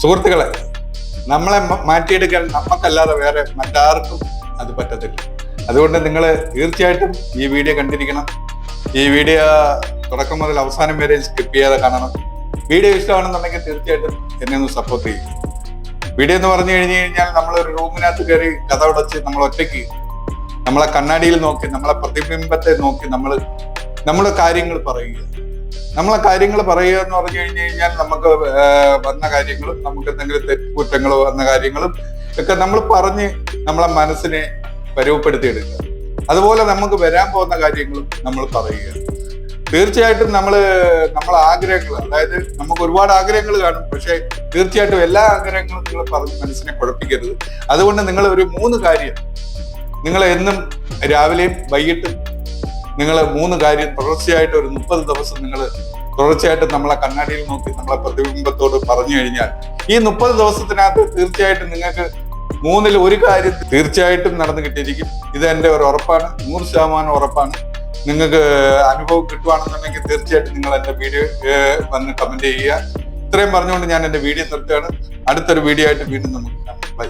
സുഹൃത്തുക്കളെ, നമ്മളെ മാറ്റിയെടുക്കാൻ നമുക്കല്ലാതെ വേറെ മറ്റാർക്കും അത് പറ്റത്തില്ല. അതുകൊണ്ട് നിങ്ങൾ തീർച്ചയായിട്ടും ഈ വീഡിയോ കണ്ടിരിക്കണം. ഈ വീഡിയോ തുടക്കം മുതൽ അവസാനം വരെ സ്കിപ്പ് ചെയ്യാതെ കാണണം. വീഡിയോ ഇഷ്ടമാണെന്നുണ്ടെങ്കിൽ തീർച്ചയായിട്ടും എന്നെ ഒന്ന് സപ്പോർട്ട് ചെയ്യും. വീഡിയോ എന്ന് പറഞ്ഞു കഴിഞ്ഞാൽ നമ്മളൊരു റൂമിനകത്ത് കയറി കഥ ഉടച്ച് നമ്മൾ ഒറ്റയ്ക്ക് നമ്മളെ കണ്ണാടിയിൽ നോക്കി നമ്മളെ പ്രതിബിംബത്തെ നോക്കി നമ്മുടെ കാര്യങ്ങൾ പറയുക. നമ്മളെ കാര്യങ്ങൾ പറയുക എന്ന് പറഞ്ഞു കഴിഞ്ഞാൽ നമുക്ക് വന്ന കാര്യങ്ങളും നമുക്ക് എന്തെങ്കിലും തെറ്റുകുറ്റങ്ങളോ വന്ന കാര്യങ്ങളും ഒക്കെ നമ്മൾ പറഞ്ഞ് നമ്മളെ മനസ്സിനെ പരുവപ്പെടുത്തിയെടുക്കുക. അതുപോലെ നമുക്ക് വരാൻ പോകുന്ന കാര്യങ്ങളും നമ്മൾ പറയുക. തീർച്ചയായിട്ടും നമ്മളെ ആഗ്രഹങ്ങൾ, അതായത് നമുക്ക് ഒരുപാട് ആഗ്രഹങ്ങൾ കാണും. പക്ഷെ തീർച്ചയായിട്ടും എല്ലാ ആഗ്രഹങ്ങളും നിങ്ങൾ പറഞ്ഞ് മനസ്സിനെ കുഴപ്പിക്കരുത്. അതുകൊണ്ട് നിങ്ങൾ ഒരു 3 കാര്യം നിങ്ങൾ എന്നും രാവിലെയും വൈകിട്ടും നിങ്ങൾ 3 കാര്യം തുടർച്ചയായിട്ട് ഒരു 30 ദിവസം നിങ്ങൾ തുടർച്ചയായിട്ട് നമ്മളെ കണ്ണാടിയിൽ നോക്കി നമ്മളെ പ്രതിബിംബത്തോട് പറഞ്ഞു കഴിഞ്ഞാൽ ഈ 30 ദിവസത്തിനകത്ത് തീർച്ചയായിട്ടും നിങ്ങൾക്ക് 3-ൽ 1 കാര്യം തീർച്ചയായിട്ടും നടന്നു കിട്ടിയിരിക്കും. ഇത് എൻ്റെ ഒരു ഉറപ്പാണ്, 100% ഉറപ്പാണ്. നിങ്ങൾക്ക് അനുഭവം കിട്ടുവാണെന്നുണ്ടെങ്കിൽ തീർച്ചയായിട്ടും നിങ്ങൾ എൻ്റെ വീഡിയോ വന്ന് കമന്റ് ചെയ്യുക. ഇത്രയും പറഞ്ഞുകൊണ്ട് ഞാൻ എൻ്റെ വീഡിയോ നിർത്തുകയാണ്. അടുത്തൊരു വീഡിയോ ആയിട്ട് വീണ്ടും നമുക്ക് കാണാം. ബൈ.